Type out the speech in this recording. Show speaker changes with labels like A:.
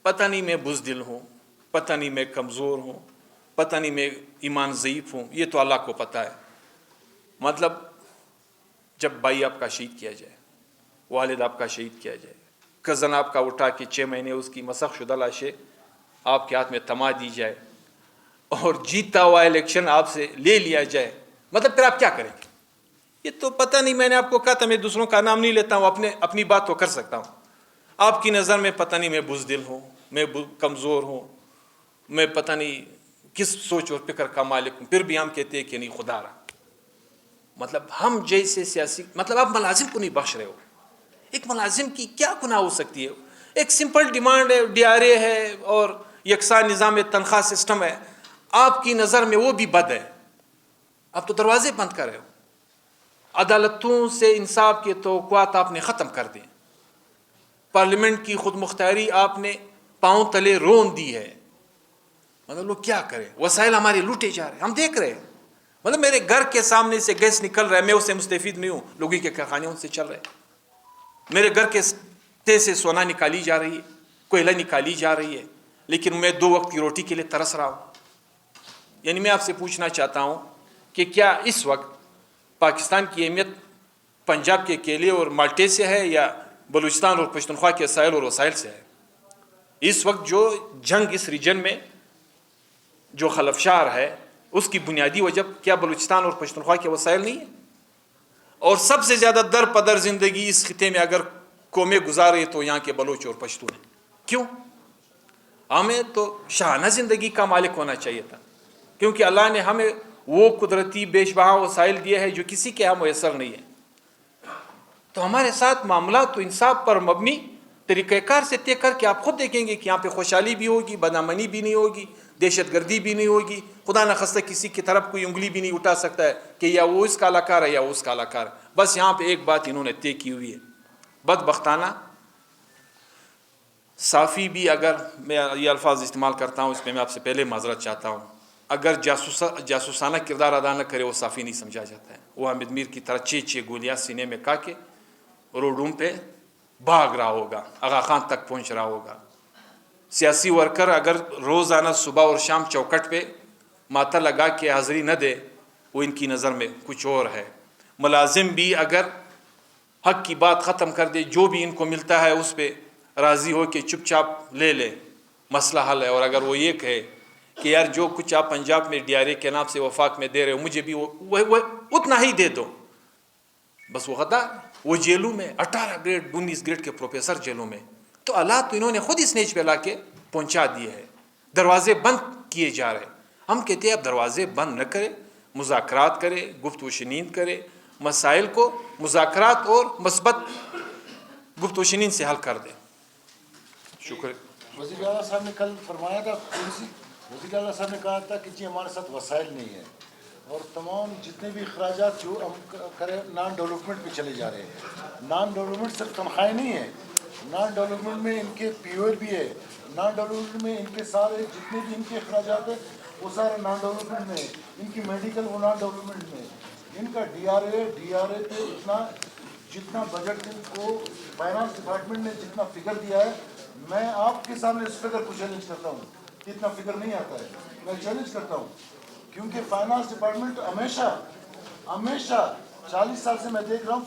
A: پتہ نہیں میں بزدل ہوں، پتہ نہیں میں کمزور ہوں، پتہ نہیں میں ایمان ضعیف ہوں، یہ تو اللہ کو پتہ ہے۔ مطلب جب بھائی آپ کا شہید کیا جائے، والد آپ کا شہید کیا جائے، کزن آپ کا اٹھا کے 6 مہینے اس کی مسخ شدہ لاشیں آپ کے ہاتھ میں تھما دی جائے اور جیتا ہوا الیکشن آپ سے لے لیا جائے، مطلب پھر آپ کیا کریں گے؟ یہ تو پتہ نہیں، میں نے آپ کو کہا تھا میں دوسروں کا نام نہیں لیتا ہوں، اپنی بات تو کر سکتا ہوں۔ آپ کی نظر میں پتہ نہیں میں بزدل ہوں، میں کمزور ہوں، میں پتہ نہیں کس سوچ اور فکر کا مالک ہوں، پھر بھی ہم کہتے ہیں کہ نہیں خدا رہا۔ مطلب ہم جیسے سیاسی، مطلب آپ ملازم کو نہیں بخش رہے ہو۔ ایک ملازم کی کیا گناہ ہو سکتی ہے؟ ایک سمپل ڈیمانڈ ہے، ڈی آر اے ہے اور یکساں نظام تنخواہ سسٹم ہے، آپ کی نظر میں وہ بھی بد ہے، آپ تو دروازے بند کر رہے ہو۔ عدالتوں سے انصاف کی توقعات آپ نے ختم کر دیں، پارلیمنٹ کی خود مختاری آپ نے پاؤں تلے رون دی ہے۔ مطلب لوگ کیا کریں؟ وسائل ہمارے لوٹے جا رہے ہیں، ہم دیکھ رہے ہیں۔ مطلب میرے گھر کے سامنے سے گیس نکل رہا ہے، میں اس سے مستفید نہیں ہوں، لوگوں کے کارخانے ان سے چل رہے ہیں۔ میرے گھر کے تے سے سونا نکالی جا رہی ہے، کوئلہ نکالی جا رہی ہے، لیکن میں 2 وقت کی روٹی کے لیے ترس رہا ہوں۔ یعنی میں آپ سے پوچھنا چاہتا ہوں کہ کیا اس وقت پاکستان کی اہمیت پنجاب کے کیلے اور مالٹے سے ہے یا بلوچستان اور پشتونخوا کے ساحل اور وسائل سے ہے؟ اس وقت جو جنگ اس ریجن میں جو خلفشار ہے، اس کی بنیادی وجہ کیا بلوچستان اور پشتونخوا کے وسائل نہیں ہیں؟ اور سب سے زیادہ در پدر زندگی اس خطے میں اگر قومیں گزارے تو یہاں کے بلوچ اور پشتون ہیں۔ کیوں؟ ہمیں تو شاہانہ زندگی کا مالک ہونا چاہیے تھا، کیونکہ اللہ نے ہمیں وہ قدرتی بیش بہا وسائل دیے ہیں جو کسی کے یہاں میسر نہیں ہے۔ تو ہمارے ساتھ معاملات تو انصاف پر مبنی طریقہ کار سے طے کر کے آپ خود دیکھیں گے کہ یہاں پہ خوشحالی بھی ہوگی، بدامنی بھی نہیں ہوگی، دہشت گردی بھی نہیں ہوگی، خدا نخواستہ کسی کی طرف کوئی انگلی بھی نہیں اٹھا سکتا ہے کہ یا وہ اس کا علاقہ ہے یا وہ اس کا علاقہ ہے۔ بس یہاں پہ ایک بات انہوں نے طے کی ہوئی ہے، بدبختانہ صافی بھی، اگر میں یہ الفاظ استعمال کرتا ہوں اس میں آپ سے پہلے معذرت چاہتا ہوں، اگر جاسوسانہ کردار ادا نہ کرے وہ صافی نہیں سمجھا جاتا ہے۔ وہ حامد میر کی طرح 6 گولیاں سینے میں کھا کے روڈوں پہ بھاگ رہا ہوگا، آغا خان تک پہنچ رہا ہوگا۔ سیاسی ورکر اگر روزانہ صبح اور شام چوکٹ پہ ماتھا لگا کے حاضری نہ دے، وہ ان کی نظر میں کچھ اور ہے۔ ملازم بھی اگر حق کی بات ختم کر دے، جو بھی ان کو ملتا ہے اس پہ راضی ہو کے چپ چاپ لے لے، مسئلہ حل ہے۔ اور اگر وہ یہ کہے کہ یار جو کچھ آپ پنجاب میں ڈی آر اے کے نام سے وفاق میں دے رہے ہو، مجھے بھی وہ اتنا ہی دے دو، بس وہ غدار۔ وہ جیلوں میں 18 گریڈ 19 گریڈ کے پروفیسر جیلوں میں، تو اللہ تو انہوں نے خود اس نیچ پہ لا کے پہنچا دیے ہے، دروازے بند کیے جا رہے ہیں۔ ہم کہتے ہیں اب دروازے بند نہ کرے، مذاکرات کرے، گفت و شنید کرے، مسائل کو مذاکرات اور مثبت گفت و شنید سے حل کر دے۔ شکریہ۔
B: وزیر اعلیٰ صاحب نے کل فرمایا تھا، وزیر اعلیٰ صاحب نے کہا تھا کہ جی ہمارے ساتھ وسائل نہیں ہیں اور تمام جتنے بھی اخراجات جو ہم کریں نان ڈیولپمنٹ پہ چلے جا رہے ہیں۔ نان ڈیولپمنٹ صرف تنخواہیں نہیں ہیں، نان ڈیولپمنٹ میں ان کے پی او ایل بھی ہے، نان ڈیولپمنٹ میں ان کے سارے جتنے بھی ان کے اخراجات ہیں وہ سارے نان ڈیولپمنٹ میں، ان کی میڈیکل وہ نان ڈیولپمنٹ میں، ان کا ڈی آر اے پہ جتنا بجٹ ان کو فائنانس ڈپارٹمنٹ نے جتنا فگر دیا ہے، میں آپ کے سامنے اس فگر کو چیلنج کرتا ہوں کہ اتنا فگر نہیں آتا ہے، میں چیلنج کرتا ہوں، کیونکہ فائنانس ڈپارٹمنٹ ہمیشہ 40 سال سے میں دیکھ رہا ہوں